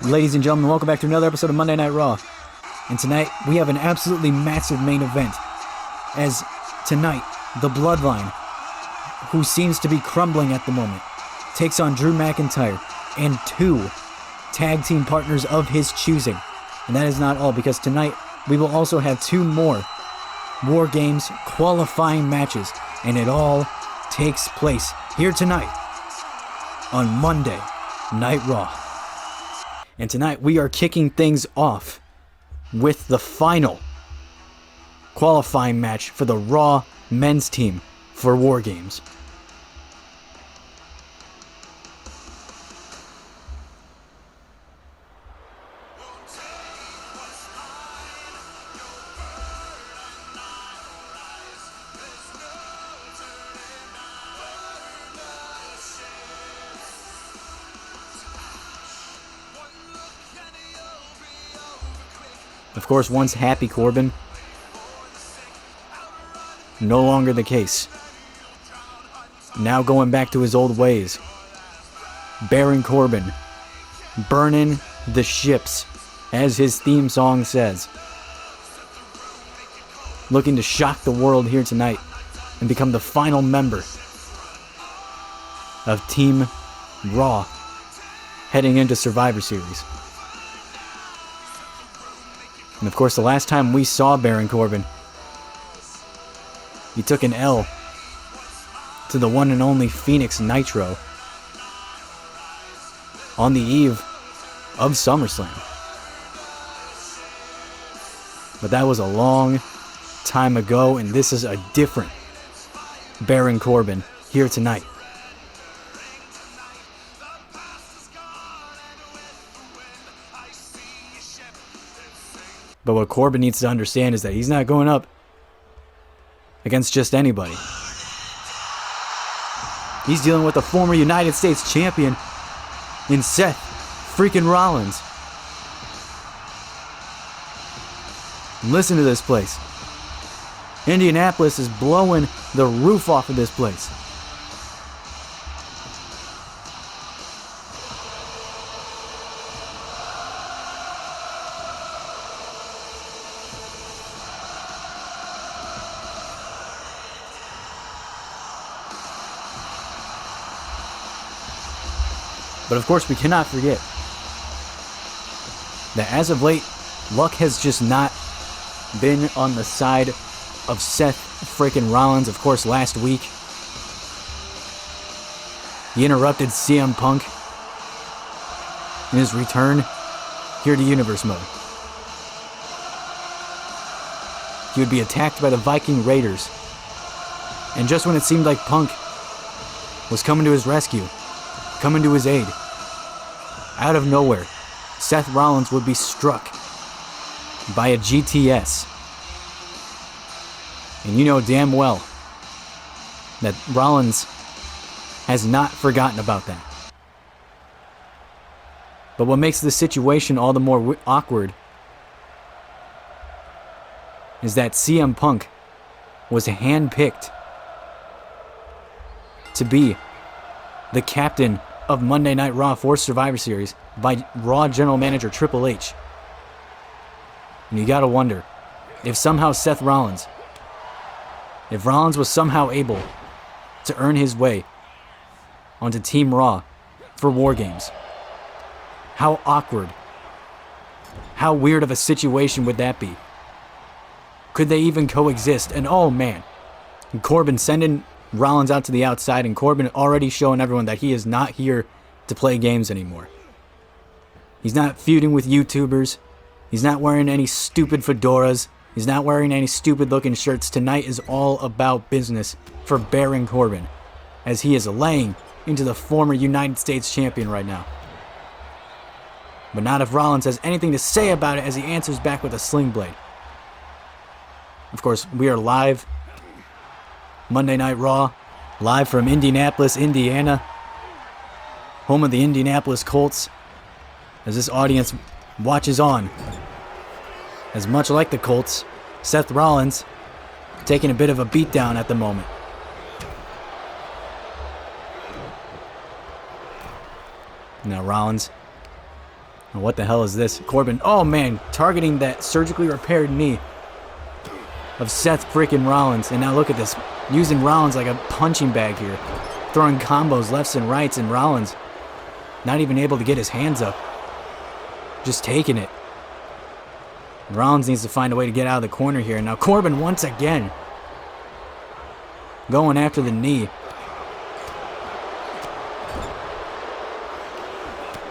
Ladies and gentlemen, welcome back to another episode of Monday Night Raw. And tonight, we have an absolutely massive main event. As tonight, the Bloodline, who seems to be crumbling at the moment, takes on Drew McIntyre and two tag team partners of his choosing. And that is not all, because tonight, we will also have two more War Games qualifying matches. And it all takes place here tonight on Monday Night Raw. And tonight we are kicking things off with the final qualifying match for the Raw men's team for War Games. Of course, once Happy Corbin, no longer the case. Now going back to his old ways. Baron Corbin, burning the ships, as his theme song says. Looking to shock the world here tonight and become the final member of Team Raw heading into Survivor Series. And of course, the last time we saw Baron Corbin, he took an L to the one and only Phoenix Nitro on the eve of SummerSlam. But that was a long time ago, and this is a different Baron Corbin here tonight. But what Corbin needs to understand is that he's not going up against just anybody. He's dealing with a former United States champion in Seth freaking Rollins. Listen to this place. Indianapolis is blowing the roof off of this place. But of course, we cannot forget that as of late, luck has just not been on the side of Seth freaking Rollins. Of course, last week, he interrupted CM Punk in his return here to Universe Mode. He would be attacked by the Viking Raiders. And just when it seemed like Punk was coming to his rescue, coming to his aid, out of nowhere, Seth Rollins would be struck by a GTS. And you know damn well that Rollins has not forgotten about that. But what makes the situation all the more awkward is that CM Punk was handpicked to be the captain of Monday Night Raw for Survivor Series by Raw General Manager Triple H. And you gotta wonder, if somehow if Rollins was somehow able to earn his way onto Team Raw for War Games, how awkward, how weird of a situation would that be? Could they even coexist? And oh man, Corbin sending Rollins out to the outside, and Corbin already showing everyone that he is not here to play games anymore. He's not feuding with YouTubers. He's not wearing any stupid fedoras. He's not wearing any stupid looking shirts. Tonight is all about business for Baron Corbin, as he is laying into the former United States champion right now. But not if Rollins has anything to say about it, as he answers back with a sling blade. Of course, we are live. Monday Night Raw. Live from Indianapolis, Indiana. Home of the Indianapolis Colts. As this audience watches on. As much like the Colts, Seth Rollins taking a bit of a beatdown at the moment. Now Rollins. What the hell is this? Corbin. Oh man, targeting that surgically repaired knee of Seth freaking Rollins. And now look at this. Using Rollins like a punching bag here. Throwing combos lefts and rights, and Rollins not even able to get his hands up. Just taking it. Rollins needs to find a way to get out of the corner here. Now Corbin once again going after the knee.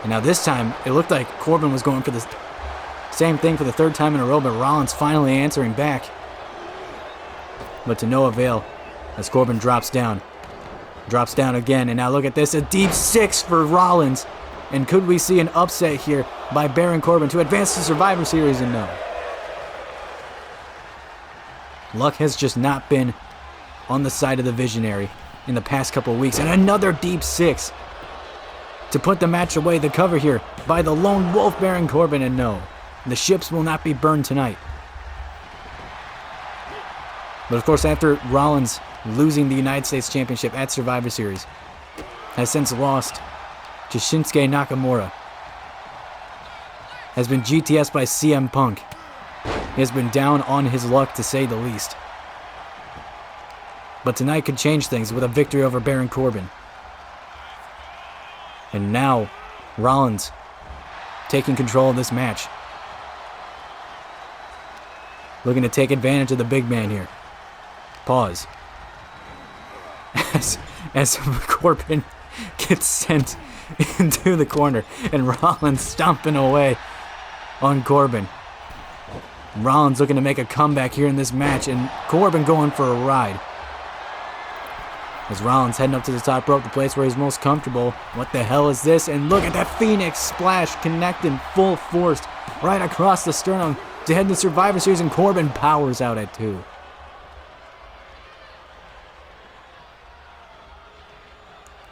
And now this time, it looked like Corbin was going for the same thing for the third time in a row, but Rollins finally answering back. But to no avail as Corbin drops down. Drops down again, and now look at this, a deep six for Rollins. And could we see an upset here by Baron Corbin to advance to Survivor Series? And no. Luck has just not been on the side of the Visionary in the past couple of weeks. And another deep six to put the match away, the cover here by the lone wolf Baron Corbin. And no, the ships will not be burned tonight. But of course, after Rollins losing the United States Championship at Survivor Series, has since lost to Shinsuke Nakamura, has been GTS by CM Punk. He has been down on his luck, to say the least. But tonight could change things with a victory over Baron Corbin. And now, Rollins taking control of this match. Looking to take advantage of the big man here. Pause. As Corbin gets sent into the corner and Rollins stomping away on Corbin. Rollins looking to make a comeback here in this match, and Corbin going for a ride. As Rollins heading up to the top rope, the place where he's most comfortable. What the hell is this? And look at that Phoenix Splash connecting full force right across the sternum to head to Survivor Series, and Corbin powers out at 2.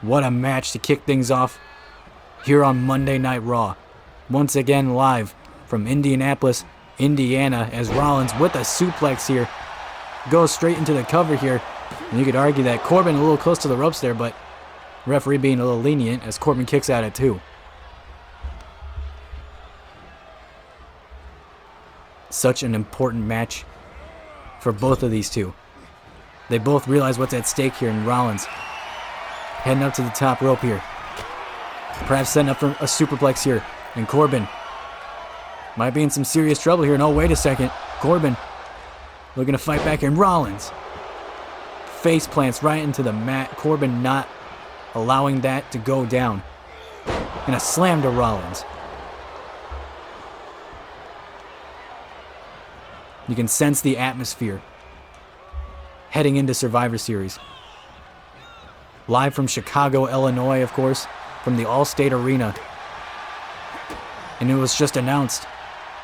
What a match to kick things off here on Monday Night Raw. Once again live from Indianapolis, Indiana, as Rollins with a suplex here goes straight into the cover here. And you could argue that Corbin a little close to the ropes there, but referee being a little lenient as Corbin kicks out at 2. Such an important match for both of these two. They both realize what's at stake here, and Rollins heading up to the top rope here. Perhaps setting up for a superplex here. And Corbin might be in some serious trouble here. No, wait a second. Corbin looking to fight back here. And Rollins face plants right into the mat. Corbin not allowing that to go down. And a slam to Rollins. You can sense the atmosphere heading into Survivor Series. Live from Chicago, Illinois, of course, from the Allstate Arena. And it was just announced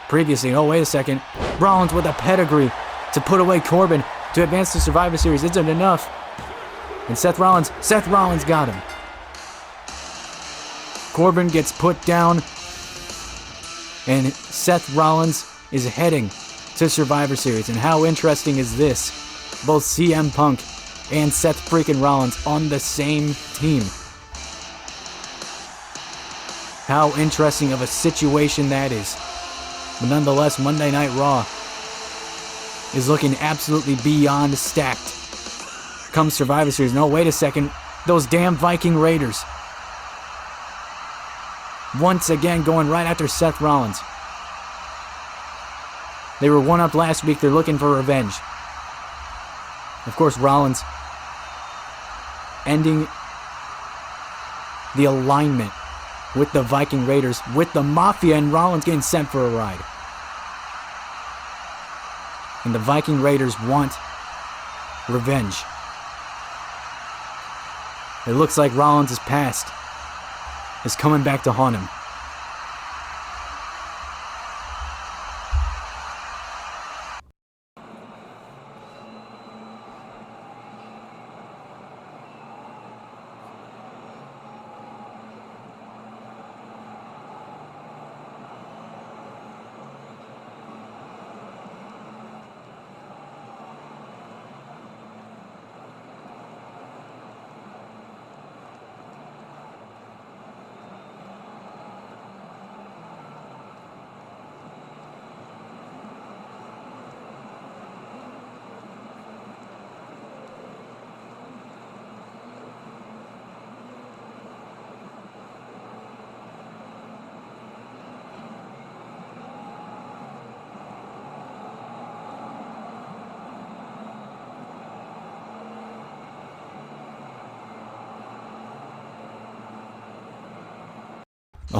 previously. Oh, wait a second. Rollins with a pedigree to put away Corbin to advance to Survivor Series. Isn't enough. And Seth Rollins got him. Corbin gets put down. And Seth Rollins is heading to Survivor Series. And how interesting is this? Both CM Punk and Seth freaking Rollins on the same team. How interesting of a situation that is. But nonetheless, Monday Night Raw is looking absolutely beyond stacked. Comes Survivor Series. No, wait a second. Those damn Viking Raiders. Once again going right after Seth Rollins. They were one up last week. They're looking for revenge. Of course, Rollins ending the alignment with the Viking Raiders, with the Mafia, and Rollins getting sent for a ride. And the Viking Raiders want revenge. It looks like Rollins' past is coming back to haunt him.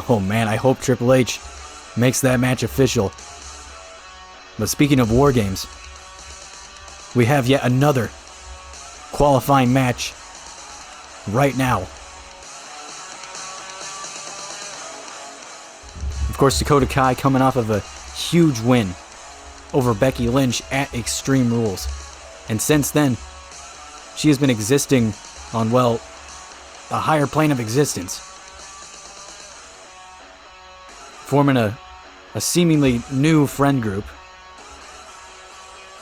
Oh man, I hope Triple H makes that match official. But speaking of War Games, we have yet another qualifying match right now. Of course, Dakota Kai coming off of a huge win over Becky Lynch at Extreme Rules. And since then, she has been existing on, well, a higher plane of existence. Forming a seemingly new friend group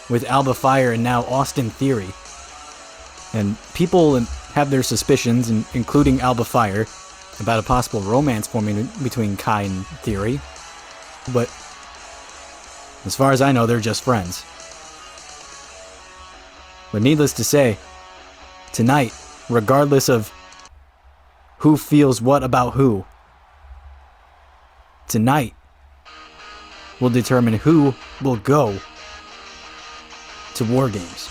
with Alba Fire and now Austin Theory. And people have their suspicions, including Alba Fire, about a possible romance forming between Kai and Theory. But as far as I know, they're just friends. But needless to say, tonight, regardless of who feels what about who, tonight will determine who will go to War Games.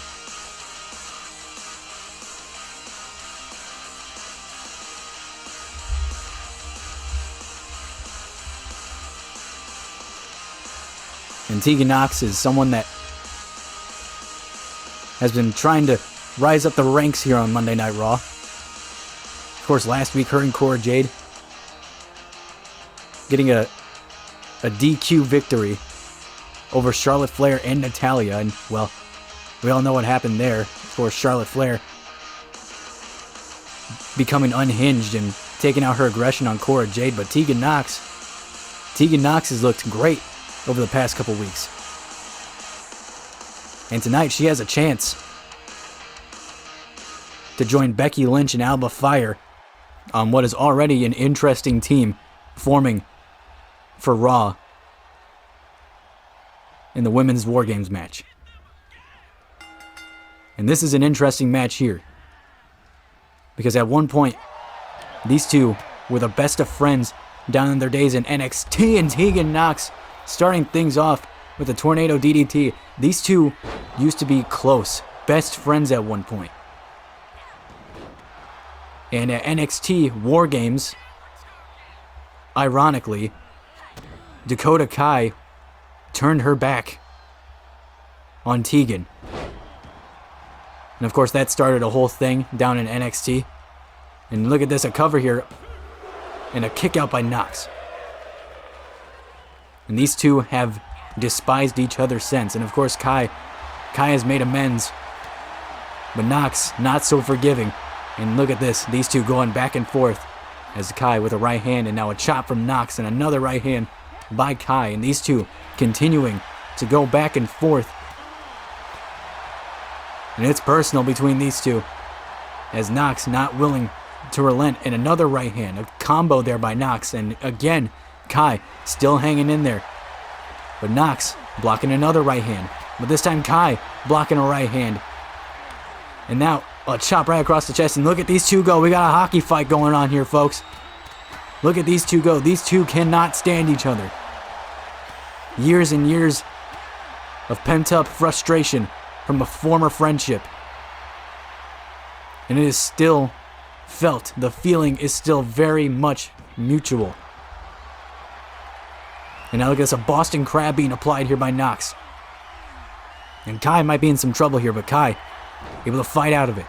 And Tegan Nox is someone that has been trying to rise up the ranks here on Monday Night Raw. Of course, last week, her and Cora Jade getting a DQ victory over Charlotte Flair and Natalya. And, well, we all know what happened there. Of course, Charlotte Flair becoming unhinged and taking out her aggression on Cora Jade. But Tegan Nox has looked great over the past couple weeks. And tonight she has a chance to join Becky Lynch and Alba Fire on what is already an interesting team forming for Raw in the Women's War Games match. And this is an interesting match here, because at one point these two were the best of friends down in their days in NXT, and Tegan Nox starting things off with a tornado DDT. These two used to be close, best friends at one point. And at NXT War Games, ironically, Dakota Kai turned her back on Tegan. And of course that started a whole thing down in NXT. And look at this, a cover here and a kick out by Nox. And these two have despised each other since. And of course Kai has made amends. But Nox, not so forgiving. And look at this, these two going back and forth. As Kai with a right hand and now a chop from Nox and another right hand by Kai. And these two continuing to go back and forth. And it's personal between these two, as Nox not willing to relent. And another right hand, a combo there by Nox. And again, Kai still hanging in there. But Nox blocking another right hand. But this time Kai blocking a right hand. And now a chop right across the chest. And look at these two go. We got a hockey fight going on here, folks. Look at these two go. These two cannot stand each other. Years and years of pent-up frustration from a former friendship. And it is still felt. The feeling is still very much mutual. And now look at this, a Boston Crab being applied here by Nox. And Kai might be in some trouble here, but Kai able to fight out of it.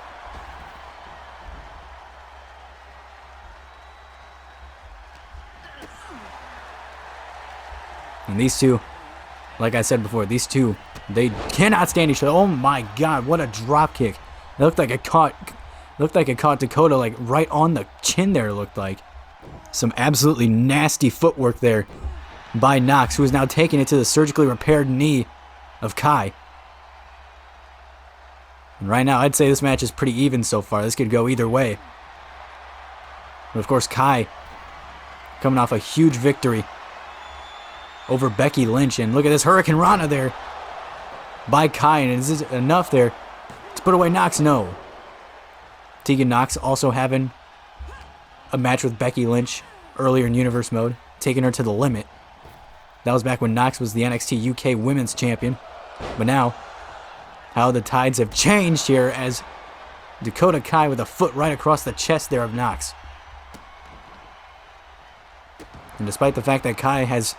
And these two, like I said before, these two, they cannot stand each other. Oh my god, what a drop kick. It looked like it caught Dakota like right on the chin there, it looked like. Some absolutely nasty footwork there by Nox, who is now taking it to the surgically repaired knee of Kai. And right now, I'd say this match is pretty even so far. This could go either way. But of course, Kai coming off a huge victory over Becky Lynch. And look at this Hurricane Rana there by Kai. And is this enough there to put away Nox? No. Tegan Nox also having a match with Becky Lynch earlier in Universe Mode, taking her to the limit. That was back when Nox was the NXT UK Women's Champion. But now, how the tides have changed here, as Dakota Kai with a foot right across the chest there of Nox. And despite the fact that Kai has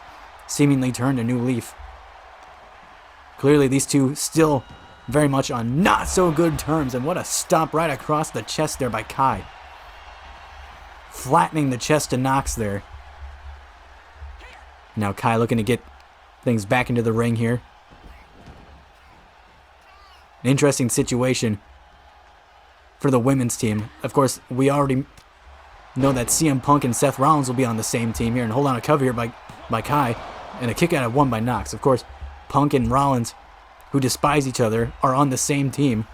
seemingly turned a new leaf, clearly these two still very much on not so good terms. And what a stomp right across the chest there by Kai. Flattening the chest of Nox there. Now Kai looking to get things back into the ring here. An interesting situation for the women's team. Of course, we already know that CM Punk and Seth Rollins will be on the same team here. And hold on a cover here by Kai. And a kick out of one by Nox. Of course, Punk and Rollins, who despise each other, are on the same team.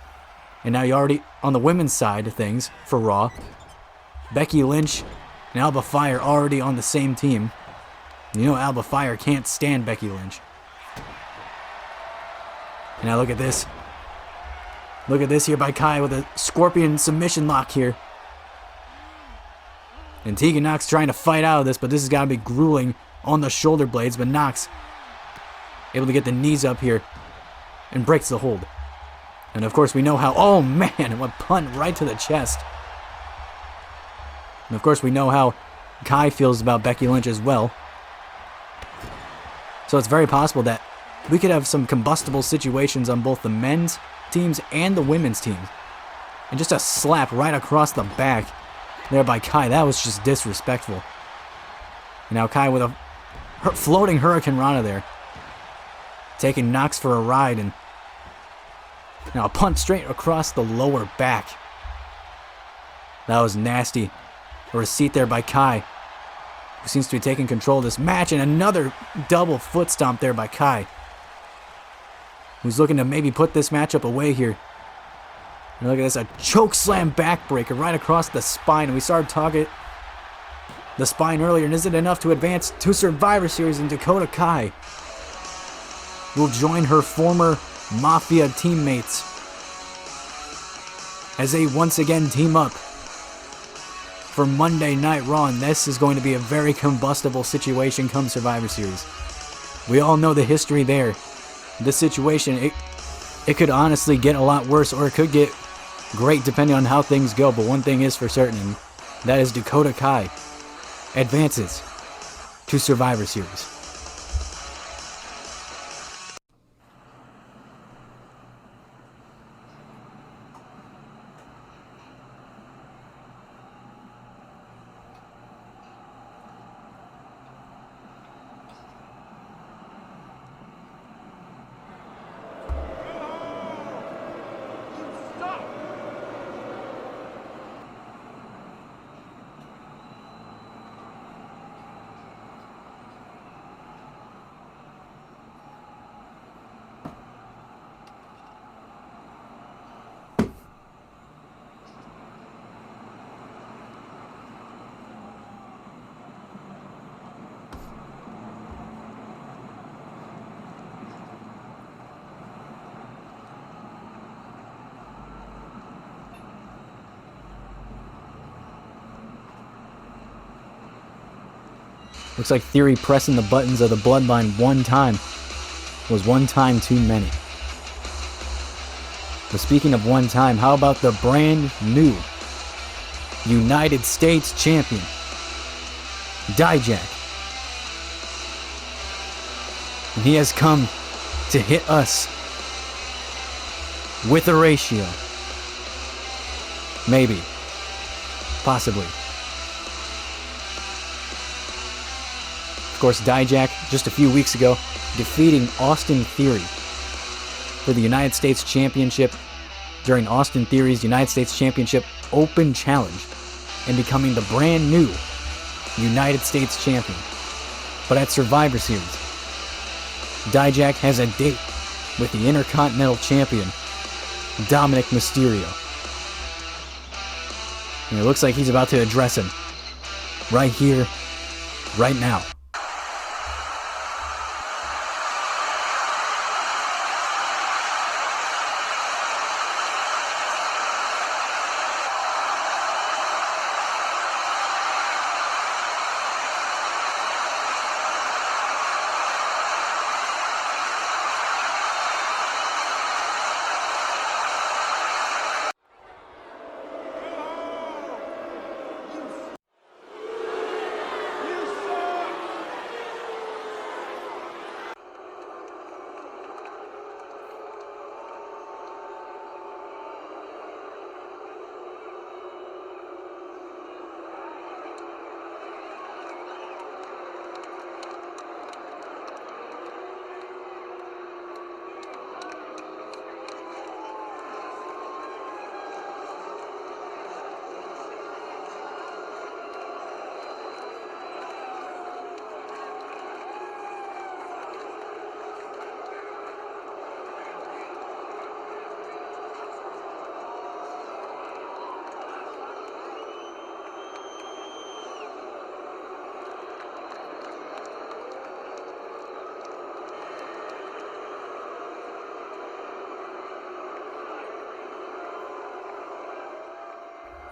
And now you're already on the women's side of things for Raw. Becky Lynch and Alba Fire already on the same team. You know Alba Fire can't stand Becky Lynch. And now look at this. Look at this here by Kai with a scorpion submission lock here. And Tegan Nox trying to fight out of this, but this has got to be grueling on the shoulder blades. But Nox able to get the knees up here and breaks the hold. And of course we know how, oh man, what punt right to the chest. And of course we know how Kai feels about Becky Lynch as well. So it's very possible that we could have some combustible situations on both the men's teams and the women's teams. And just a slap right across the back there by Kai. That was just disrespectful. And now Kai with a floating Hurricane Rana there. Taking Nox for a ride, and now a punt straight across the lower back. That was nasty. A receipt there by Kai, who seems to be taking control of this match. And another double foot stomp there by Kai, who's looking to maybe put this matchup away here. And look at this, a choke slam backbreaker right across the spine. And we started talking the spine earlier. And is it enough to advance to Survivor Series? And Dakota Kai will join her former Mafia teammates as they once again team up for Monday Night Raw. And this is going to be a very combustible situation come Survivor Series. We all know the history there. This situation, it could honestly get a lot worse, or it could get great depending on how things go. But one thing is for certain, and that is Dakota Kai advances to Survivor Series. Looks like Theory pressing the buttons of the Bloodline one time was one time too many. But speaking of one time, how about the brand new United States Champion, Dijak? And he has come to hit us with a ratio. Maybe. Possibly. Of course, Dijak, just a few weeks ago, defeating Austin Theory for the United States Championship during Austin Theory's United States Championship Open Challenge and becoming the brand new United States Champion. But at Survivor Series, Dijak has a date with the Intercontinental Champion, Dominic Mysterio. And it looks like he's about to address him right here, right now.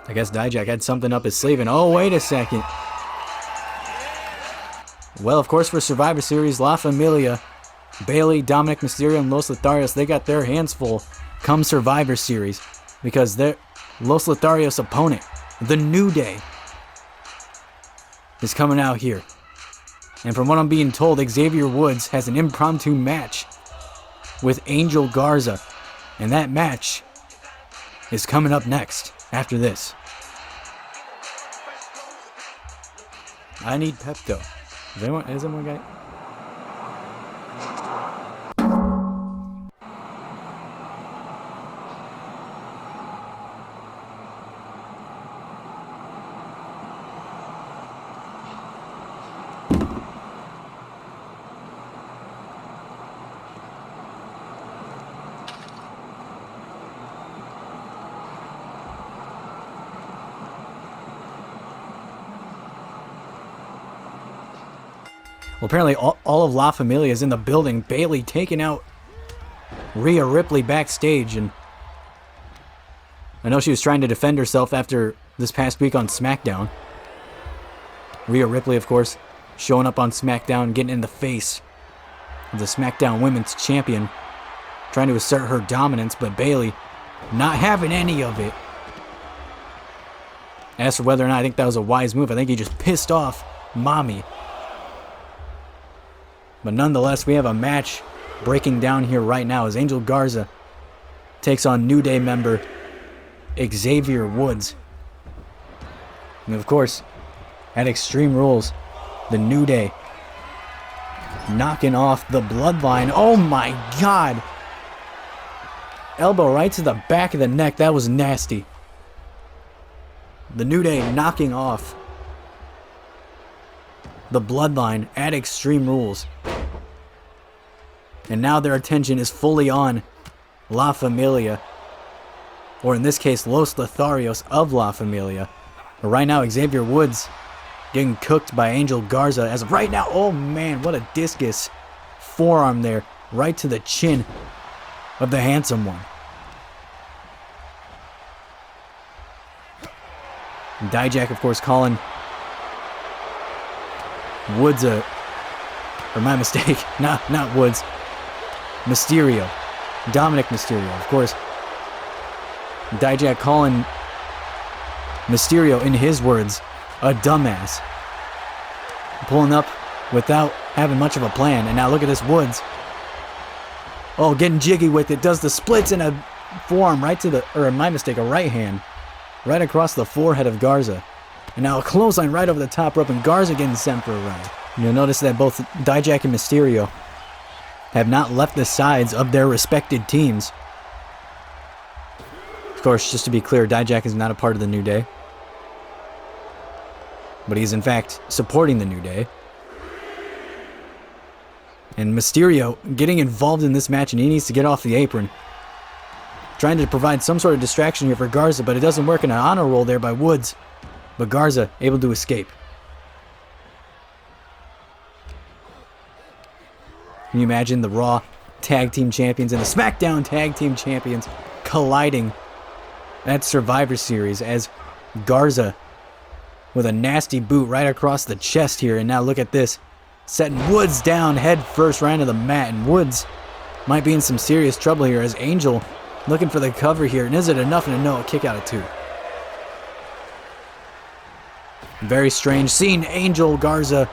I guess Dijak had something up his sleeve, and oh, wait a second. Well, of course, for Survivor Series, La Familia, Bayley, Dominic Mysterio, and Los Lotharios, they got their hands full come Survivor Series because their Los Lotharios' opponent, The New Day, is coming out here. And from what I'm being told, Xavier Woods has an impromptu match with Angel Garza. And that match is coming up next after this. I need Pepto. Is anyone got it? Well, apparently all of La Familia is in the building. Bayley taking out Rhea Ripley backstage, and I know she was trying to defend herself after this past week on SmackDown. Rhea Ripley, of course, showing up on SmackDown, getting in the face of the SmackDown Women's Champion, trying to assert her dominance, but Bayley not having any of it. As for whether or not I think that was a wise move, I think he just pissed off Mommy. But nonetheless, we have a match breaking down here right now as Angel Garza takes on New Day member Xavier Woods. And of course, at Extreme Rules, the New Day knocking off the Bloodline. Oh my God! Elbow right to the back of the neck. That was nasty. The New Day knocking off the Bloodline at Extreme Rules. And now their attention is fully on La Familia, or in this case, Los Lotharios of La Familia. But right now, Xavier Woods getting cooked by Angel Garza as of right now. Oh man, what a discus forearm there, right to the chin of the handsome one. And Dijak, of course, calling Woods or my mistake, not Woods, Mysterio, Dominic Mysterio, of course. Dijak calling Mysterio, in his words, a dumbass. Pulling up without having much of a plan, and now look at this Woods. Oh, getting jiggy with it, does the splits and a forearm right to the, or my mistake, a right hand, right across the forehead of Garza. And now a clothesline right over the top rope, and Garza getting sent for a ride. You'll notice that both Dijak and Mysterio have not left the sides of their respected teams. Of course, just to be clear, Dijak is not a part of the New Day. But he's in fact supporting the New Day. And Mysterio getting involved in this match, and he needs to get off the apron. Trying to provide some sort of distraction here for Garza, but it doesn't work, in an honor roll there by Woods. But Garza able to escape. Can you imagine the Raw Tag Team Champions and the SmackDown Tag Team Champions colliding at Survivor Series as Garza with a nasty boot right across the chest here. And now look at this, setting Woods down head first right into the mat, and Woods might be in some serious trouble here as Angel looking for the cover here, and is it enough? And no, a kick out of two. Very strange seeing Angel Garza,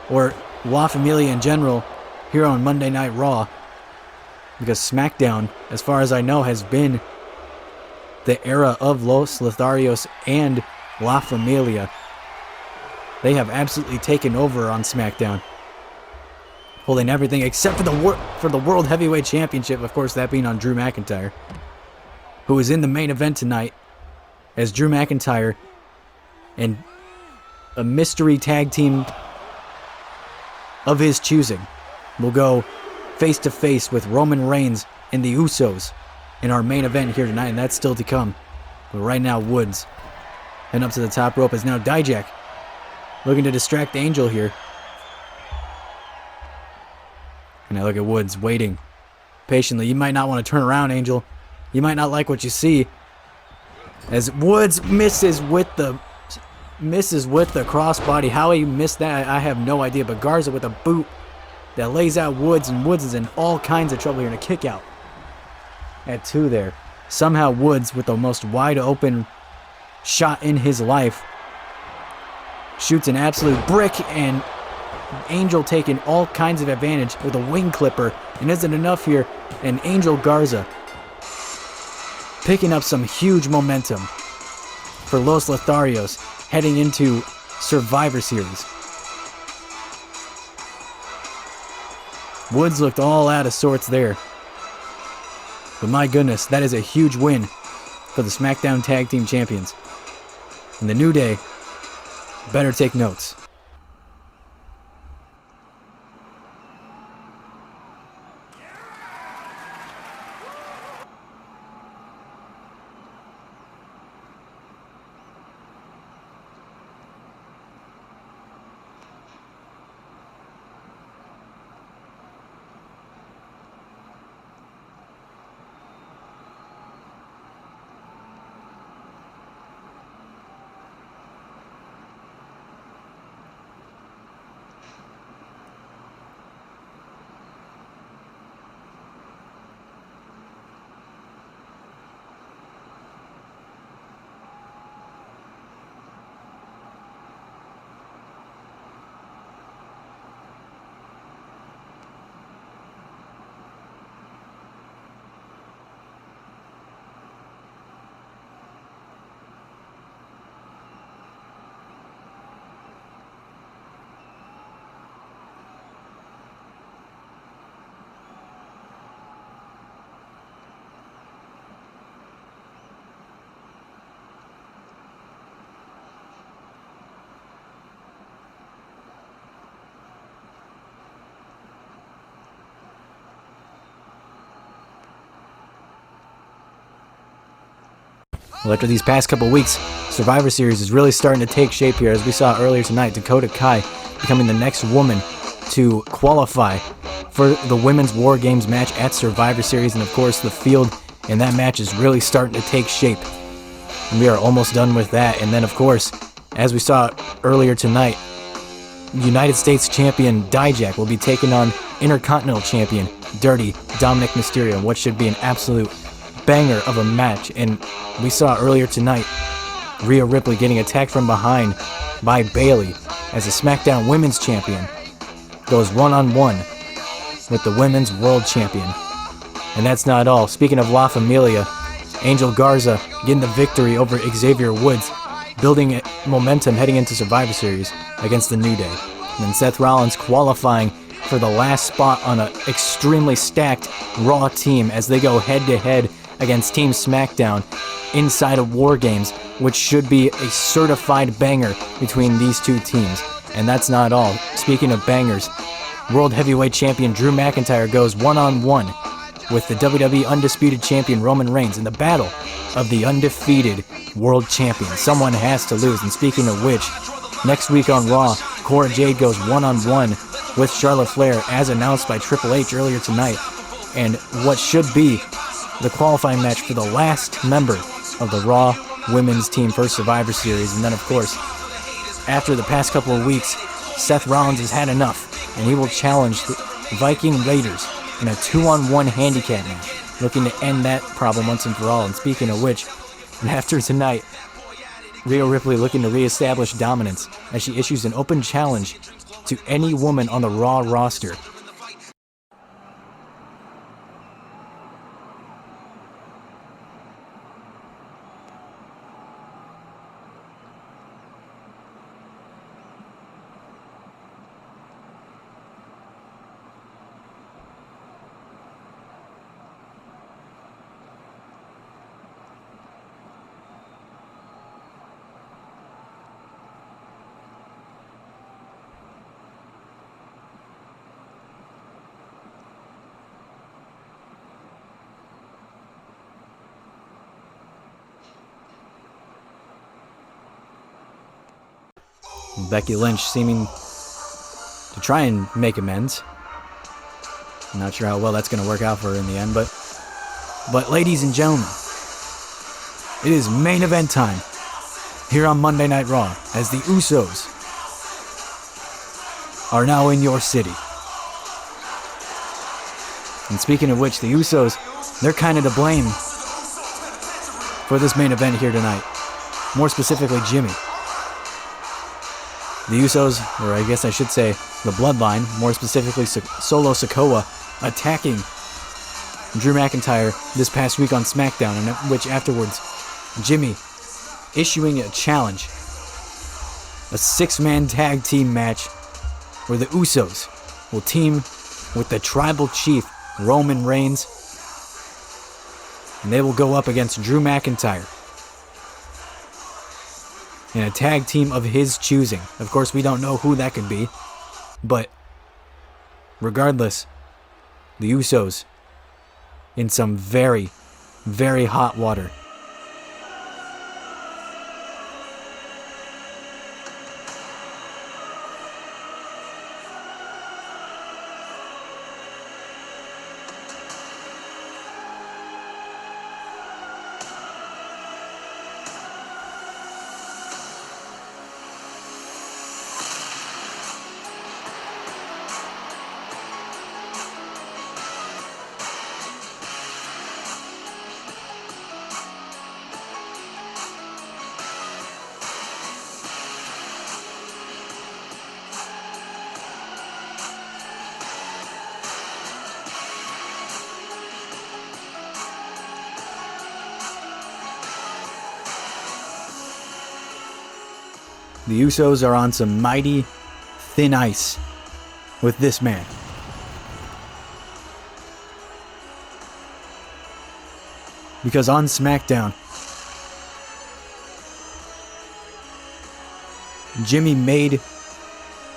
or La Familia in general, here on Monday Night Raw, because SmackDown, as far as I know, has been the era of Los Lotharios and La Familia. They have absolutely taken over on SmackDown, holding everything except for the World Heavyweight Championship, of course, that being on Drew McIntyre, who is in the main event tonight as Drew McIntyre and a mystery tag team of his choosing will go face to face with Roman Reigns and the Usos in our main event here tonight, and that's still to come. But right now, Woods heading up to the top rope as now Dijak looking to distract Angel here. And now look at Woods waiting patiently. You might not want to turn around, Angel. You might not like what you see. As Woods misses with the crossbody. How he missed that, I have no idea. But Garza with a boot that lays out Woods, and Woods is in all kinds of trouble here. And a kick out at 2 there. Somehow Woods, with the most wide open shot in his life, shoots an absolute brick, and Angel taking all kinds of advantage with a wing clipper. And isn't enough here. And Angel Garza picking up some huge momentum for Los Lotharios heading into Survivor Series. Woods looked all out of sorts there. But my goodness, that is a huge win for the SmackDown Tag Team Champions. And the New Day better take notes. Well, after these past couple weeks, Survivor Series is really starting to take shape here. As we saw earlier tonight, Dakota Kai becoming the next woman to qualify for the Women's War Games match at Survivor Series. And of course, the field in that match is really starting to take shape. And we are almost done with that. And then, of course, as we saw earlier tonight, United States Champion Dijak will be taking on Intercontinental Champion Dirty Dominic Mysterio in what should be an absolute banger of a match. And we saw earlier tonight Rhea Ripley getting attacked from behind by Bayley as the SmackDown Women's Champion goes one-on-one with the Women's World Champion. And that's not all. Speaking of La Familia, Angel Garza getting the victory over Xavier Woods, building momentum heading into Survivor Series against the New Day. And then Seth Rollins qualifying for the last spot on an extremely stacked Raw team as they go head-to-head against Team SmackDown inside of War Games, which should be a certified banger between these two teams. And that's not all. Speaking of bangers, World Heavyweight Champion Drew McIntyre goes one-on-one with the WWE Undisputed Champion Roman Reigns in the battle of the undefeated World Champion. Someone has to lose. And speaking of which, next week on Raw, Cora Jade goes one-on-one with Charlotte Flair as announced by Triple H earlier tonight. And what should be the qualifying match for the last member of the Raw Women's Team for Survivor Series. And then, of course, after the past couple of weeks, Seth Rollins has had enough, and he will challenge the Viking Raiders in a 2-on-1 handicap match, looking to end that problem once and for all. And speaking of which, after tonight, Rhea Ripley looking to reestablish dominance as she issues an open challenge to any woman on the Raw roster. Becky Lynch seeming to try and make amends. I'm not sure how well that's going to work out for her in the end, but ladies and gentlemen, It is main event time here on Monday Night Raw as the Usos are now in your city. And speaking of which, the Usos, they're kind of to blame for this main event here tonight. More specifically, Jimmy. The Usos, or I guess I should say the Bloodline, more specifically Solo Sikoa, attacking Drew McIntyre this past week on SmackDown, in which afterwards Jimmy issuing a challenge, a 6-man tag team match where the Usos will team with the Tribal Chief Roman Reigns, and they will go up against Drew McIntyre in a tag team of his choosing. Of course, we don't know who that could be, but regardless, the Usos in some very, very hot water. The Usos are on some mighty thin ice with this man. Because on SmackDown, Jimmy made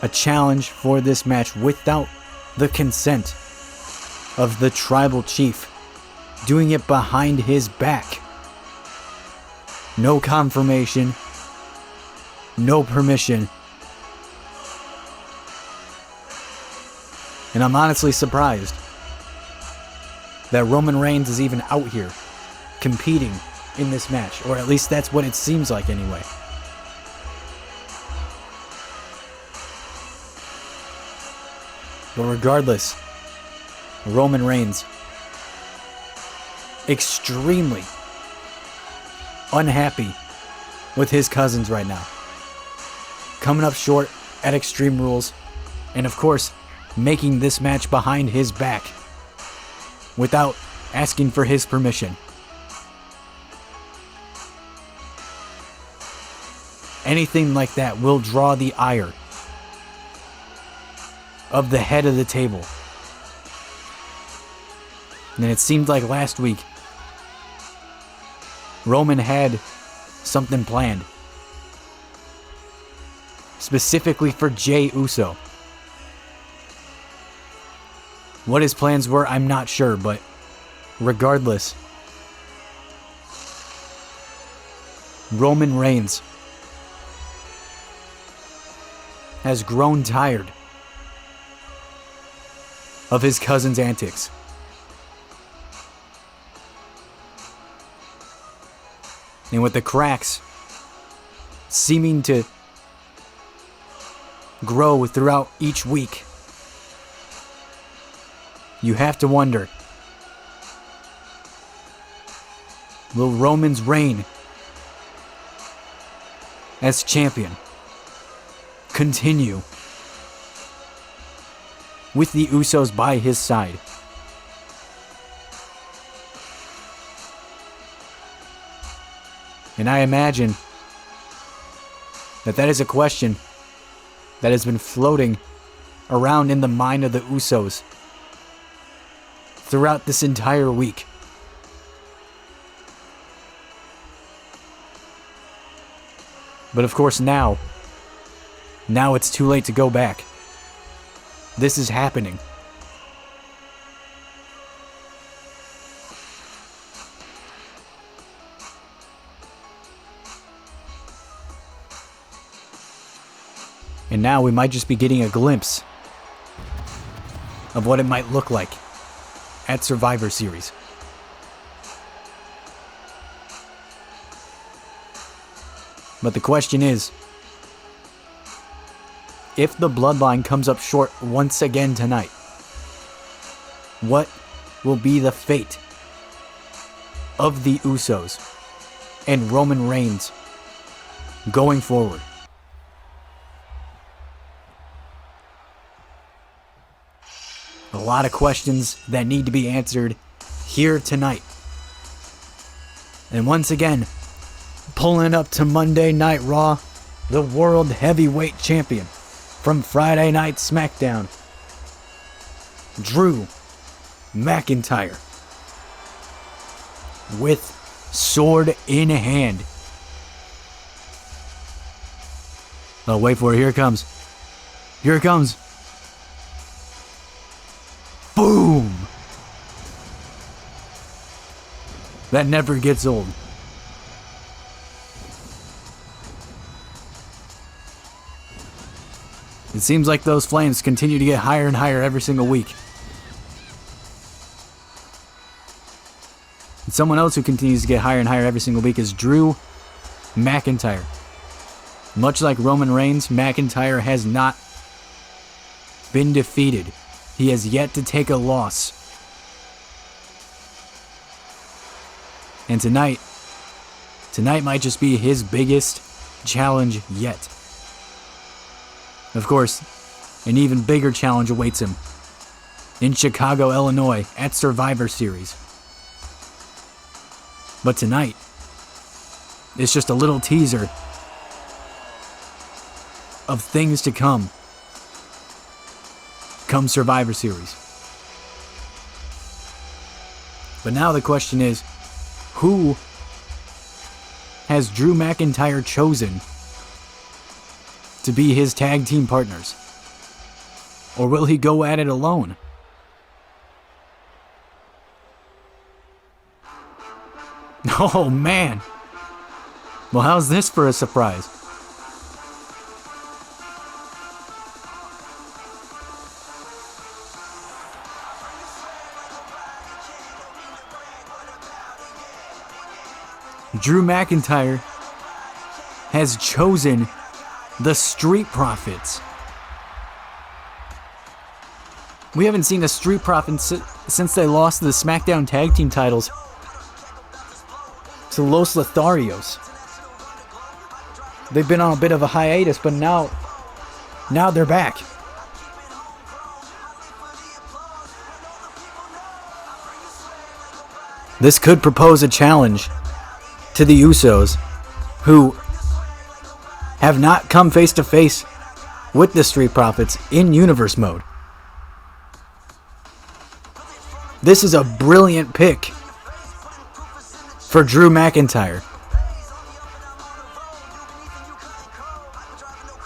a challenge for this match without the consent of the Tribal Chief, doing it behind his back. No confirmation. No permission. And I'm honestly surprised that Roman Reigns is even out here competing in this match, or at least that's what it seems like anyway. But regardless, Roman Reigns extremely unhappy with his cousins right now. Coming up short at Extreme Rules, and of course, making this match behind his back without asking for his permission. Anything like that will draw the ire of the head of the table. And it seemed like last week, Roman had something planned. Specifically for Jey Uso. What his plans were, I'm not sure, but regardless, Roman Reigns has grown tired of his cousin's antics. And with the cracks seeming to grow throughout each week, you have to wonder, will Roman's reign as champion continue with the Usos by his side? And I imagine that is a question that has been floating around in the mind of the Usos throughout this entire week. But of course now it's too late to go back. This is happening. And now we might just be getting a glimpse of what it might look like at Survivor Series. But the question is, if the Bloodline comes up short once again tonight, what will be the fate of the Usos and Roman Reigns going forward? A lot of questions that need to be answered here tonight. And once again, pulling up to Monday Night Raw, the World Heavyweight Champion from Friday Night SmackDown, Drew McIntyre, with sword in hand. Oh, wait for it. Here it comes. Here it comes. Boom! That never gets old. It seems like those flames continue to get higher and higher every single week. And someone else who continues to get higher and higher every single week is Drew McIntyre. Much like Roman Reigns, McIntyre has not been defeated. He has yet to take a loss. And tonight might just be his biggest challenge yet. Of course, an even bigger challenge awaits him in Chicago, Illinois at Survivor Series. But tonight, it's just a little teaser of things to come Survivor Series. But now the question is, who has Drew McIntyre chosen to be his tag team partners? Or will he go at it alone? Oh man! Well, how's this for a surprise? Drew McIntyre has chosen the Street Profits. We haven't seen the Street Profits since they lost the SmackDown Tag Team titles to Los Lotharios. They've been on a bit of a hiatus, but now they're back. This could propose a challenge to the Usos, who have not come face to face with the Street Profits in Universe mode. This is a brilliant pick for Drew McIntyre.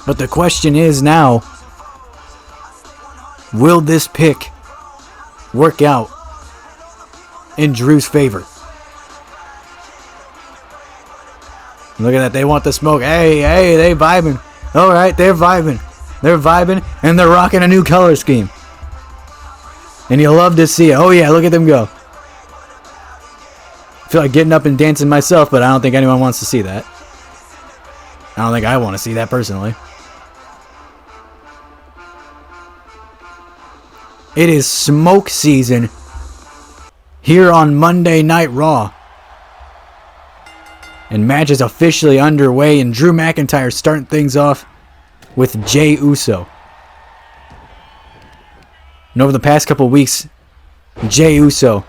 But the question is now, will this pick work out in Drew's favor? Look at that, they want the smoke. Hey, they vibing. Alright, they're vibing. They're vibing, and they're rocking a new color scheme. And you'll love to see it. Oh yeah, look at them go. I feel like getting up and dancing myself, but I don't think anyone wants to see that. I don't think I want to see that personally. It is smoke season here on Monday Night Raw. And match is officially underway, and Drew McIntyre starting things off with Jey Uso. And over the past couple weeks, Jey Uso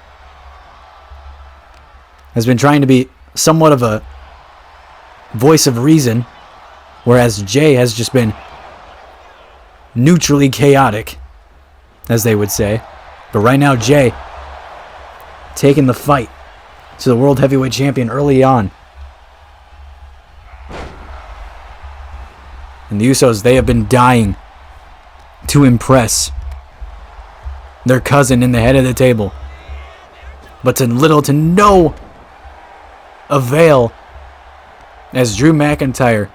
has been trying to be somewhat of a voice of reason, whereas Jey has just been neutrally chaotic, as they would say. But right now, Jey taking the fight to the World Heavyweight Champion early on. And the Usos, they have been dying to impress their cousin in the head of the table. But to little to no avail, as Drew McIntyre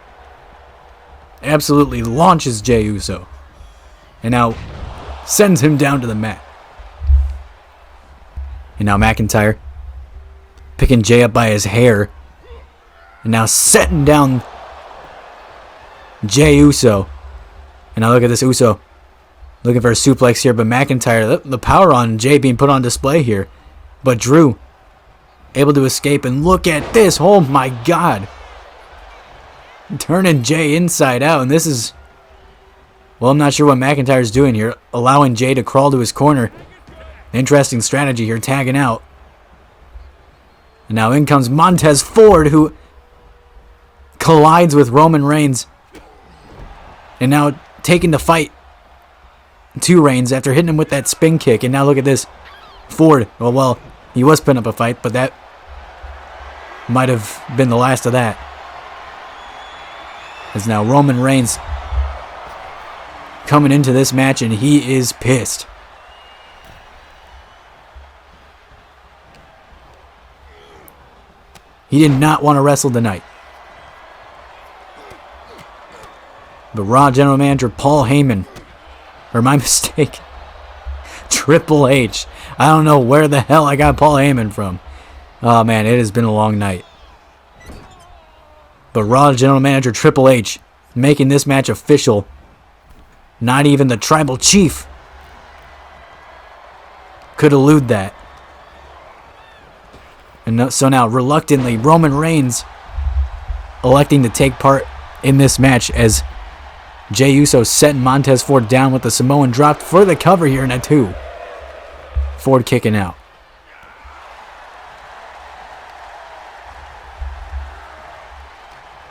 absolutely launches Jey Uso and now sends him down to the mat. And now McIntyre picking Jey up by his hair and now setting down Jey Uso. And now look at this Uso. Looking for a suplex here, but McIntyre, the power on Jey being put on display here. But Drew able to escape, and look at this. Oh my God. Turning Jey inside out, and this is... Well, I'm not sure what McIntyre's doing here. Allowing Jey to crawl to his corner. Interesting strategy here, tagging out. And now in comes Montez Ford, who collides with Roman Reigns. And now taking the fight to Reigns after hitting him with that spin kick. And now look at this. Ford, well, he was putting up a fight, but that might have been the last of that. As now Roman Reigns coming into this match, and he is pissed. He did not want to wrestle tonight. But Raw General Manager Paul Heyman, or my mistake, Triple H. I don't know where the hell I got Paul Heyman from. Oh man, it has been a long night. But Raw General Manager Triple H making this match official. Not even the Tribal Chief could elude that. And so now, reluctantly, Roman Reigns electing to take part in this match as Jey Uso setting Montez Ford down with the Samoan drop for the cover here in a 2. Ford kicking out.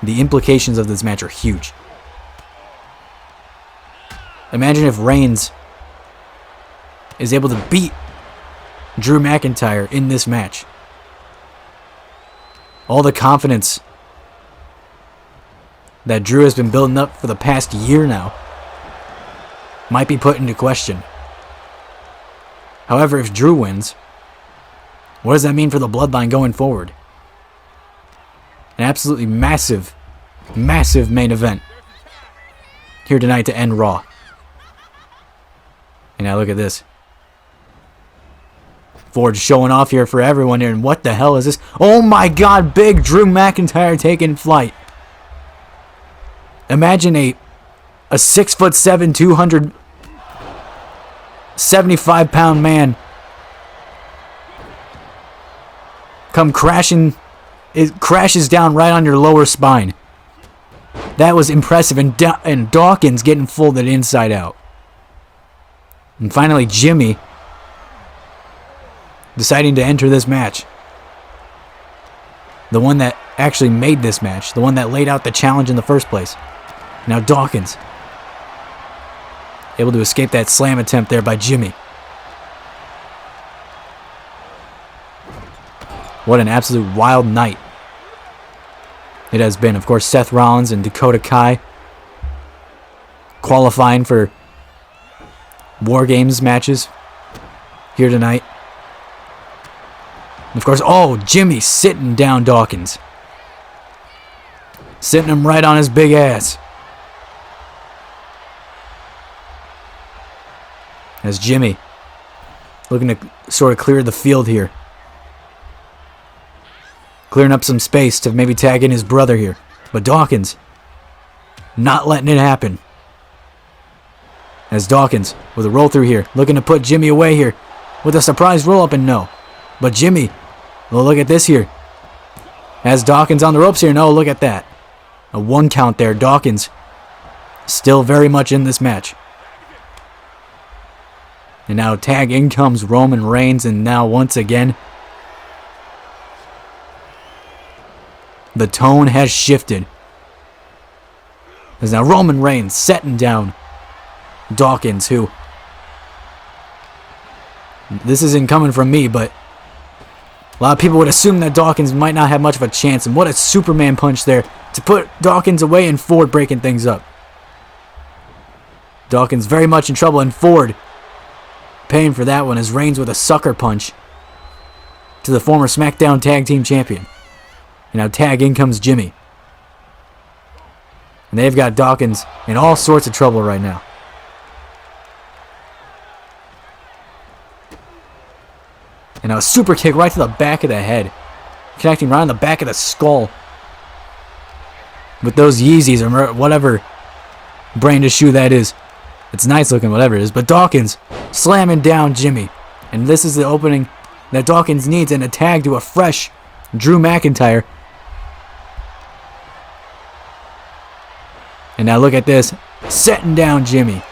The implications of this match are huge. Imagine if Reigns is able to beat Drew McIntyre in this match. All the confidence that Drew has been building up for the past year now might be put into question. However, if Drew wins, what does that mean for the Bloodline going forward? An absolutely massive, massive main event here tonight to end Raw. And now look at this. Ford showing off here for everyone here. And what the hell is this? Oh my God, big Drew McIntyre taking flight. Imagine a 6'7", 275-pound man come crashing. It crashes down right on your lower spine. That was impressive. And Dawkins getting folded inside out. And finally, Jimmy deciding to enter this match. The one that actually made this match. The one that laid out the challenge in the first place. Now Dawkins able to escape that slam attempt there by Jimmy. What an absolute wild night it has been. Of course, Seth Rollins and Dakota Kai qualifying for War Games matches here tonight. And of course, oh, Jimmy sitting down Dawkins. Sitting him right on his big ass. As Jimmy looking to sort of clear the field here. Clearing up some space to maybe tag in his brother here. But Dawkins not letting it happen. As Dawkins with a roll through here. Looking to put Jimmy away here. With a surprise roll up and no. But Jimmy, well, look at this here. Has Dawkins on the ropes here. No, look at that. A 1 count there. Dawkins still very much in this match. And now tag in comes Roman Reigns. And now once again, the tone has shifted. As now Roman Reigns setting down Dawkins, who... This isn't coming from me, but a lot of people would assume that Dawkins might not have much of a chance. And what a Superman punch there to put Dawkins away, and Ford breaking things up. Dawkins very much in trouble, and Ford paying for that one as Reigns with a sucker punch to the former SmackDown Tag Team Champion. And now tag in comes Jimmy. And they've got Dawkins in all sorts of trouble right now. And now a super kick right to the back of the head. Connecting right on the back of the skull. With those Yeezys or whatever brand shoe that is. It's nice looking, whatever it is. But Dawkins slamming down Jimmy. And this is the opening that Dawkins needs, and a tag to a fresh Drew McIntyre. And now look at this. Setting down Jimmy.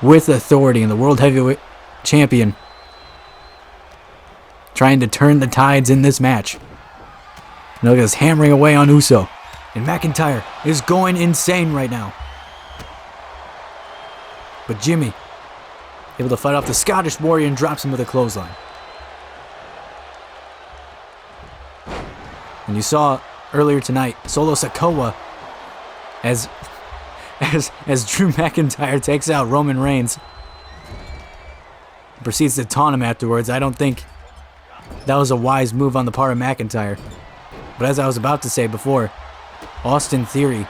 With authority, and the World Heavyweight Champion trying to turn the tides in this match. And look at this, hammering away on Uso. And McIntyre is going insane right now. But Jimmy able to fight off the Scottish Warrior and drops him with a clothesline. And you saw earlier tonight, Solo Sikoa as Drew McIntyre takes out Roman Reigns. Proceeds to taunt him afterwards. I don't think that was a wise move on the part of McIntyre. But as I was about to say before, Austin Theory,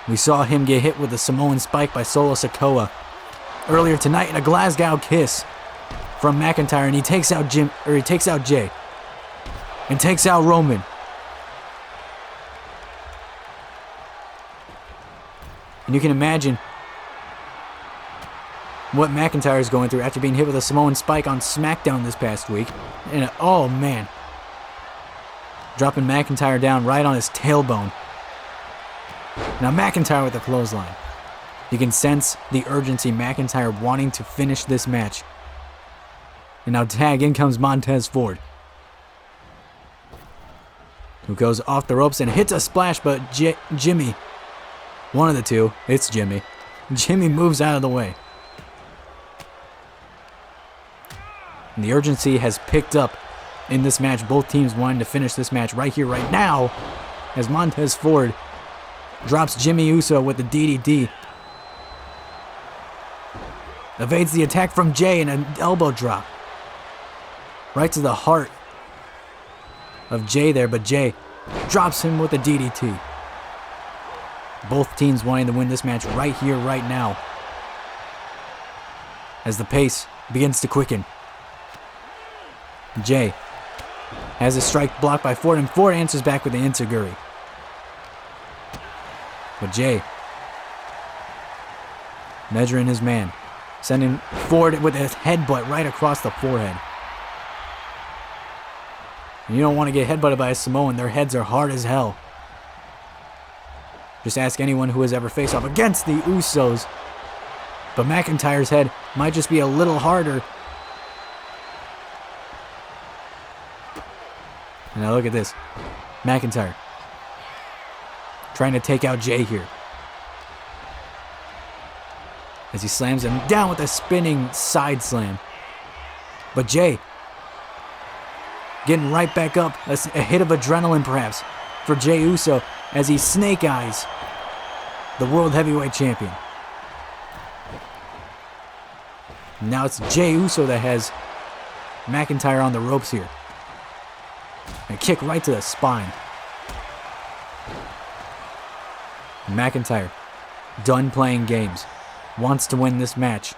we saw him get hit with a Samoan spike by Solo Sikoa earlier tonight in a Glasgow kiss from McIntyre, and he takes out Jay. And takes out Roman. And you can imagine what McIntyre is going through after being hit with a Samoan spike on SmackDown this past week. And oh man. Dropping McIntyre down right on his tailbone. Now McIntyre with the clothesline. You can sense the urgency, McIntyre wanting to finish this match. And now tag, in comes Montez Ford, who goes off the ropes and hits a splash, but Jimmy, one of the two, it's Jimmy. Jimmy moves out of the way. And the urgency has picked up in this match. Both teams wanting to finish this match right here, right now, as Montez Ford drops Jimmy Uso with the DDT. Evades the attack from Jay and an elbow drop. Right to the heart of Jay there, but Jay drops him with a DDT. Both teams wanting to win this match right here, right now, as the pace begins to quicken. Jay has a strike blocked by Ford, and Ford answers back with the enziguri. But Jay measuring his man, sending Ford with his headbutt right across the forehead. And you don't want to get headbutted by a Samoan. Their heads are hard as hell. Just ask anyone who has ever faced off against the Usos. But McIntyre's head might just be a little harder. And now look at this. McIntyre trying to take out Jay here, as he slams him down with a spinning side slam. But Jay getting right back up. A hit of adrenaline perhaps for Jey Uso as he snake eyes the World Heavyweight Champion. Now it's Jey Uso that has McIntyre on the ropes here. A kick right to the spine. McIntyre, done playing games, wants to win this match.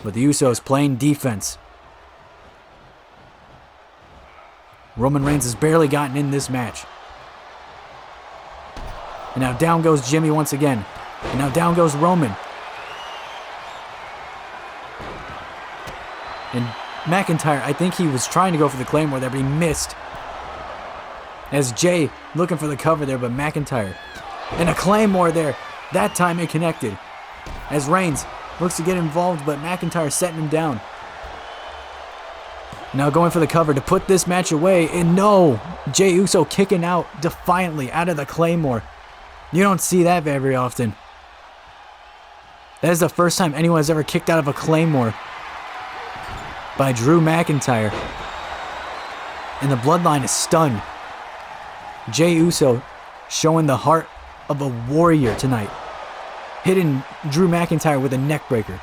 But the Usos playing defense. Roman Reigns has barely gotten in this match. And now down goes Jimmy once again. And now down goes Roman. And McIntyre, I think he was trying to go for the Claymore there, but he missed. As Jay looking for the cover there, but McIntyre. And a Claymore there. That time it connected. As Reigns looks to get involved, but McIntyre setting him down. Now going for the cover to put this match away. And no! Jey Uso kicking out defiantly out of the Claymore. You don't see that very often. That is the first time anyone has ever kicked out of a Claymore by Drew McIntyre. And the Bloodline is stunned. Jey Uso showing the heart of a warrior tonight. Hitting Drew McIntyre with a neckbreaker.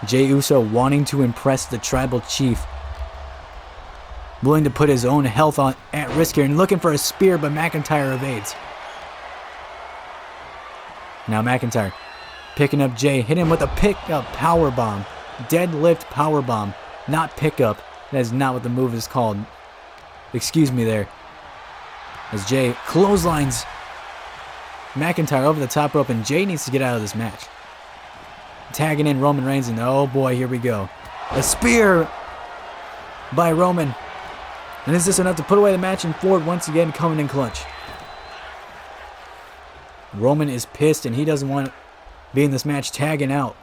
Jey Uso wanting to impress the tribal chief. Willing to put his own health at risk here and looking for a spear, but McIntyre evades. Now McIntyre picking up Jay, hitting him with a pickup powerbomb. Deadlift powerbomb, not pickup. That is not what the move is called. Excuse me there. As Jay clotheslines McIntyre over the top rope, and Jay needs to get out of this match. Tagging in Roman Reigns, and oh boy, here we go. A spear by Roman. And is this enough to put away the match? And Ford once again coming in clutch. Roman is pissed and he doesn't want to be in this match tagging out.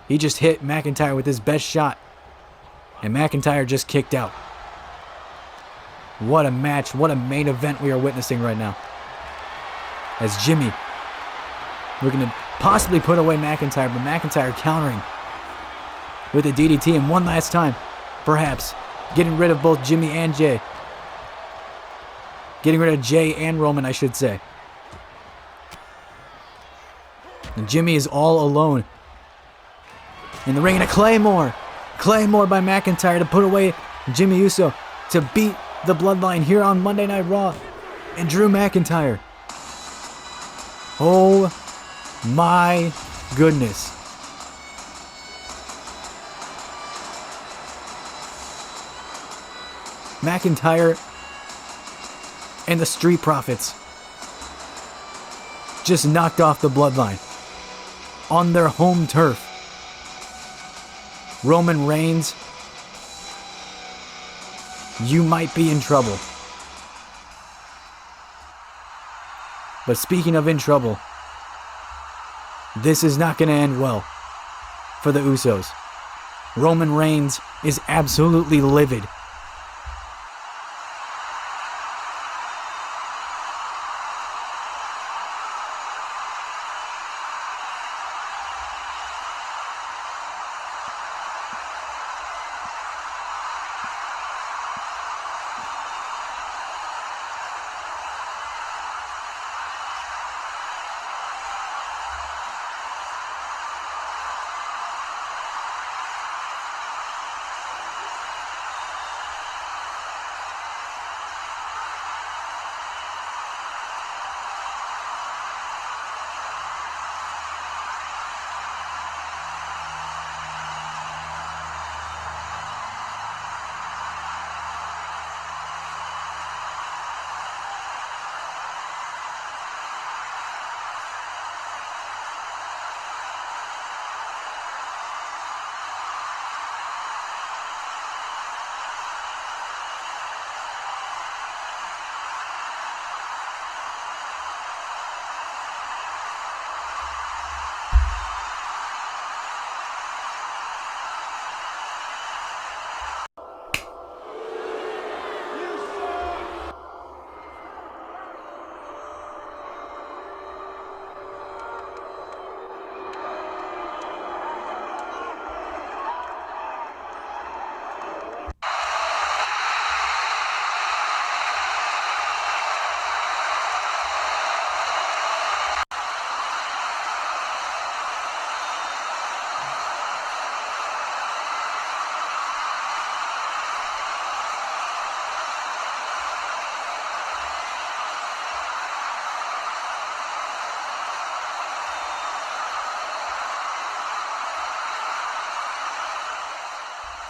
He just hit McIntyre with his best shot. And McIntyre just kicked out. What a match. What a main event we are witnessing right now. As Jimmy looking to possibly put away McIntyre, but McIntyre countering with a DDT, and one last time, perhaps, getting rid of both Jimmy and Jay. Getting rid of Jay and Roman, I should say. And Jimmy is all alone in the ring, and a Claymore. Claymore by McIntyre to put away Jimmy Uso, to beat the Bloodline here on Monday Night Raw. And Drew McIntyre. Oh my goodness. McIntyre and the Street Profits just knocked off the Bloodline on their home turf. Roman Reigns, you might be in trouble. But speaking of in trouble, this is not going to end well for the Usos. Roman Reigns is absolutely livid.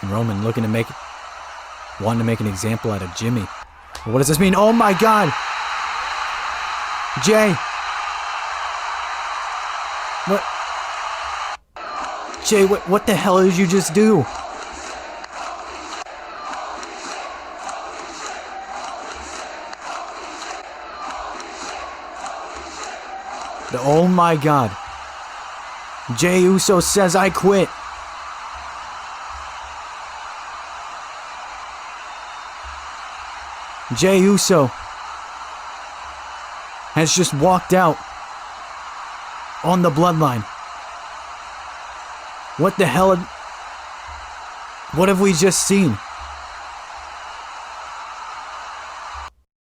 And Roman looking to wanting to make an example out of Jimmy. But what does this mean? Oh my God! Jay! What? Jay, what the hell did you just do? Oh my God. Jey Uso says, "I quit." Jey Uso has just walked out on the Bloodline. What the hell? What have we just seen?